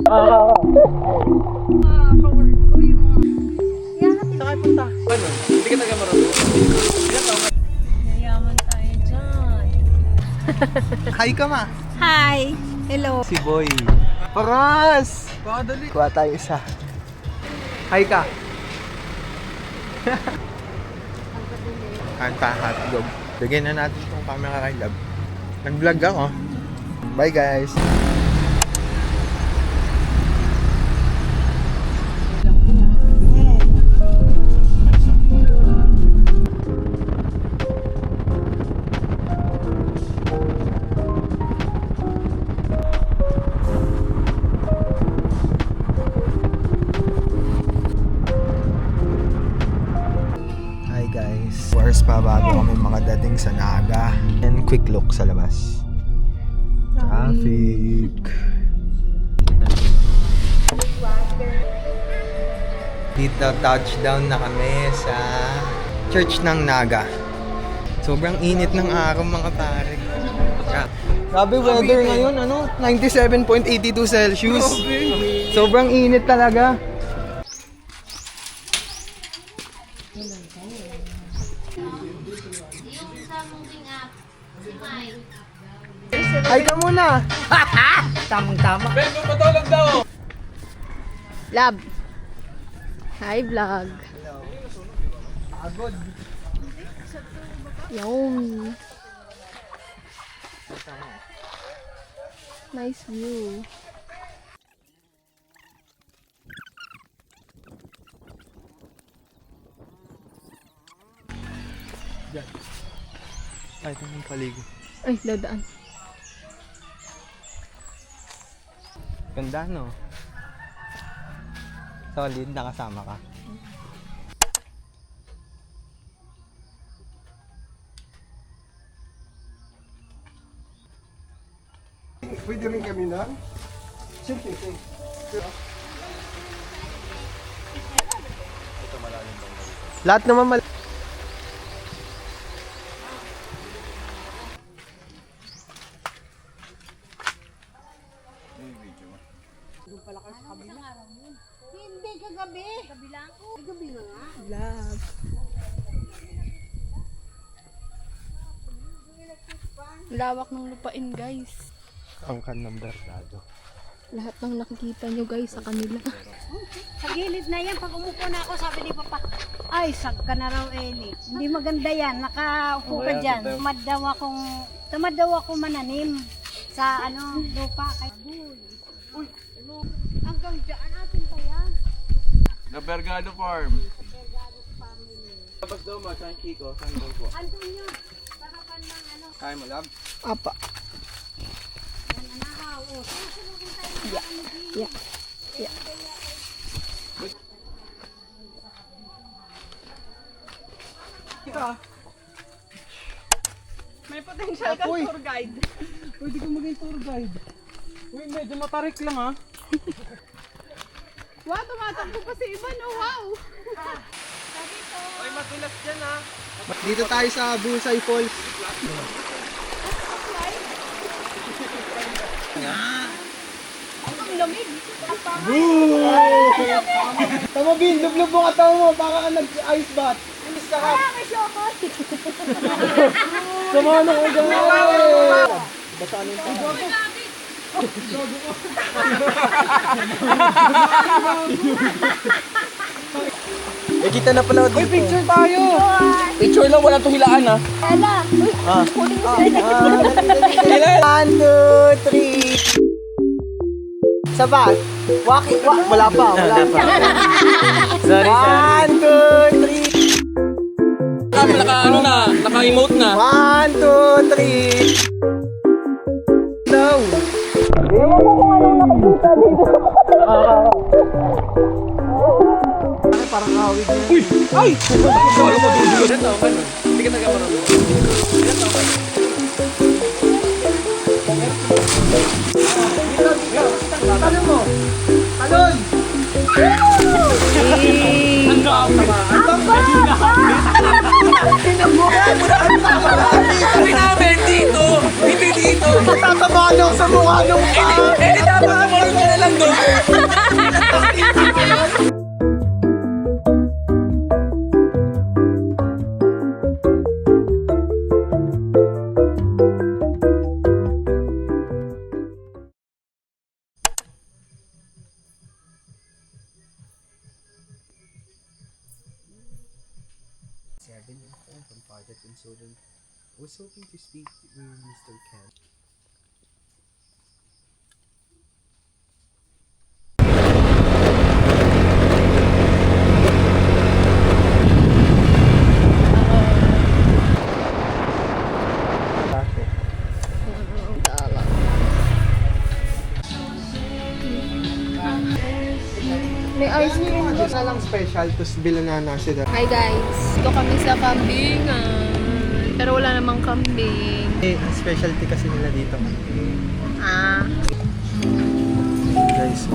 Ka-work ko yung mga... Saan kayo punta? Ano? Hindi ka taga-marunong. Yayaman tayo dyan. Hi ka ma! Hi! Hello! Si Boy. Paras! Padali. Kuha tayo isa. Hi ka! Kanta hotdog. Bigyan na natin itong camera kay Lab. Nag-vlog ako. Bye guys! Hours pa bago kami makadating sa Naga. And quick look sa labas. Traffic. Dito touchdown na kami sa church ng Naga. Sobrang init ng araw mga pare. Grabe weather ngayon, 97.82 Celsius. Sobrang init talaga. Ay ka muna! Tamang-tama. Bebo, patulog daw! Lab. Hi, vlog. Pagod. Yum. Nice view. Ay, ito yung paligid. Ay, dadaan. Ganda, no? Solid, nakasama ka. Pwede rin kami na? Sige. Lahat naman Hindi, kagabi. Kabila ko. Kagabi na nga. Vlog. Lawak ng lupain, guys. ang kanang berdado. Lahat ng nakikita nyo, guys, sa kanila. Sa gilid na yan, pag umupo na ako, sabi ni Papa, ay, sag ka na raw, Eli. Hindi maganda yan, nakaupo ka dyan. Tamad daw ako mananim sa lupa. Uy, hanggang dyan natin pa yan. Gabergado Farm. Tapos daw mo, saan Kiko? Saan daw po? Andun yun, sarapan ng Kaya mo, Lab? Apa. nanakaw. Susunugin tayo ng Yeah. Yeah. May potential kang tour guide. Pwede ka maging tour guide. Uy, medyo matarik lang ha. Wow, tumatakbo pa si Ivan. Oh, wow. Ay, madulas dyan ha. Dito tayo sa Bullseye Falls. Ang lamig. Tama Bin, lublub mo katawa mo. Baka ka nag-ice bath. Inis ka ka. May shokot. Sama na ko dyan. Basaan yung tayo. Eh, kita na pala. Uy, picture tayo. Picture lang, walang tuhilaan ha. Ella. Uy, kunin mo sila. 1, 2, 3. Sabat. Wala pa. Sorry, 1, 2, 3. Naka-emote na. 1, 2, 3. No. Ewan ko kung anong nakikita dito. Parang awig niya. Uy! Ay! Solo mo dulo. Ilan taon ka nun? Hindi ka taga-marunong. Ilan taon ka nun? Talon mo. Talon. Ang gaw tamaan. Sabi namin dito! Hindi dito! Tatamaan ako sa mukha nung Eh, dapat sumunod ka na lang doon. student. I was hoping to speak with Mr. Ken. May ice cream. Isa lang special, tapos bilanana sila. Hi guys, ito kami sa kambingan. Pero wala namang kambing. Ang specialty kasi nila dito. Ah. Guys,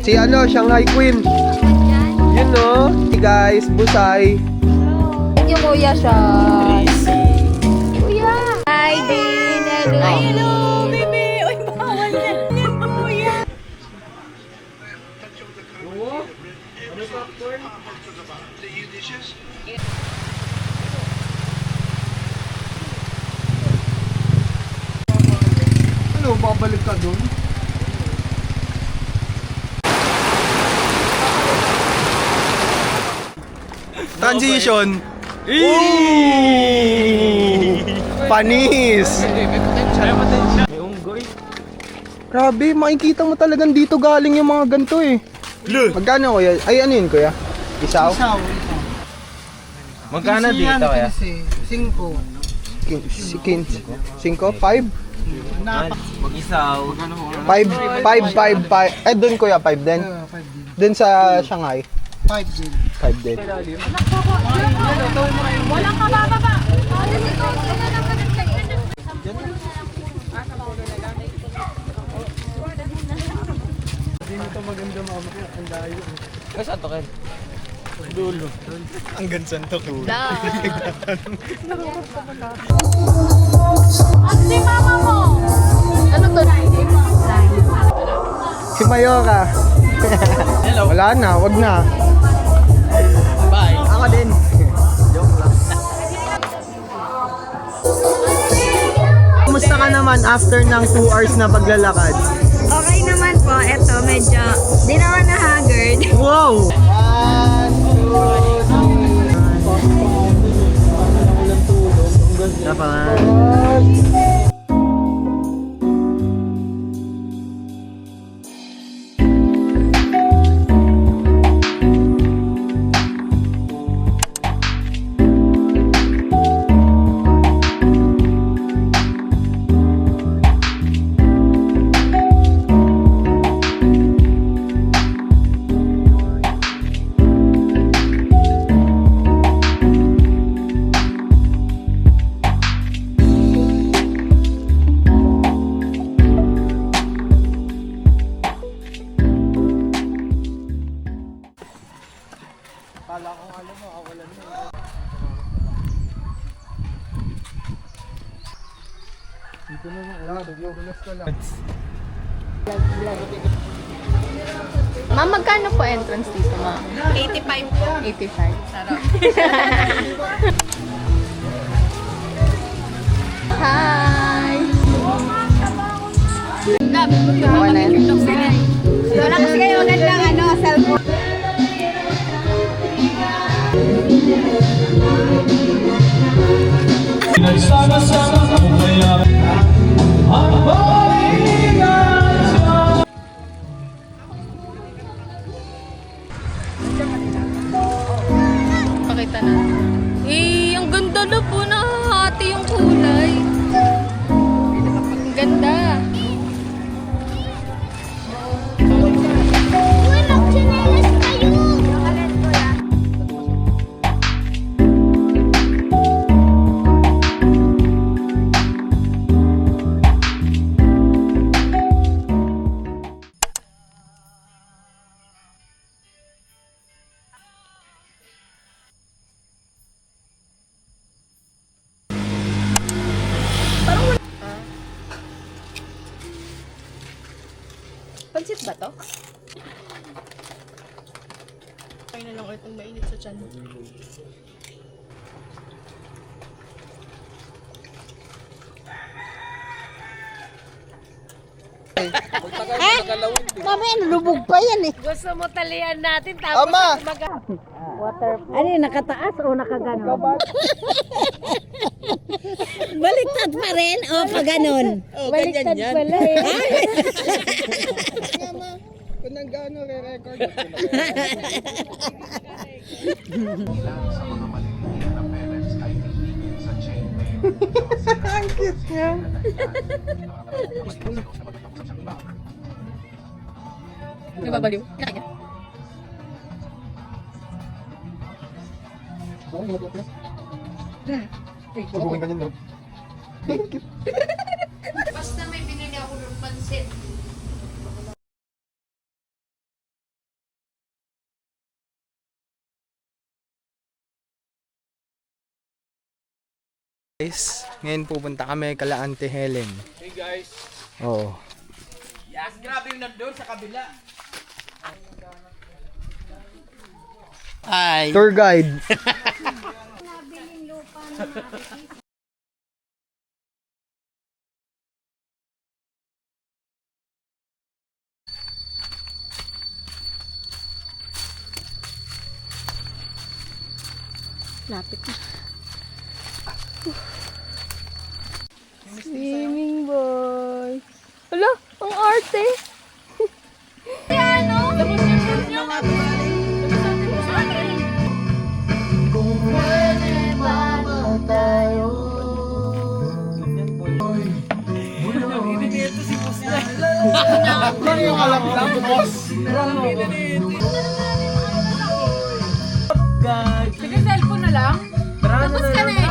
si ano, Shanghai Queen. Yun no. Hey guys, Busay. Yung kuya siya. Kuya! Hi, Din! Hello! Ay, hello, baby! Uy, bawal yan! Yan, kuya! Ano, babalik ka dun? Transition. Panis! May unggoy. Grabe, makikita mo talagang dito galing yung mga ganito eh. Magkano kuya? Ay ano yun kuya? Isaw? Magkano dito kaya? 5? 5? Mag-isaw. 5. Eh dun kuya, 5 din? Dun sa Shanghai? 5 din. Walang kabababa. Ano dito? Sino lang ka nagkain? Kasi ato Ken. Dulo. Hanggang saan to kuya? Ano si mama mo? Ano to? Si Mayora. Hello. Wala na, wag na. Bye. Ako din. Kumusta ka naman after ng 2 hours na paglalakad? Okay naman po. Eto, medyo di naman na-haggard. Wow! 1, 2, 3. Dapat. Ma'am, magkano po entrance dito, ma'am? 85 po. 85. Sarap. Hi! Wala kasi kayo magandang ano, cellphone. Pakita na. Eh, ang ganda na po, nahahati yung kulay. Ang ganda. Pansit ba to? Kaya na lang ulit ang mainit sa tiyan. Mamaya nalubog pa yan eh. Gusto mo talian natin tapos Ama! Ano yun, nakataas o nakaganon? Baliktad pa rin o pa ganon? Baliktad pala eh. Kung nag-ano, re-record. Ang cute niya. Nababaliw. Huwag ganyan, no? Basta may binili ako ng pansit. Guys, ngayon pupunta kami kala Auntie Helen. Hey guys. Oo. Yes, grabe yung nandun sa kabila. Hi. Tour guide. Lapit na. Swimming boy. Hala, ang arte. Ano? Labas yung pool niyo. Sige, cellphone na lang. Tapos ka na eh.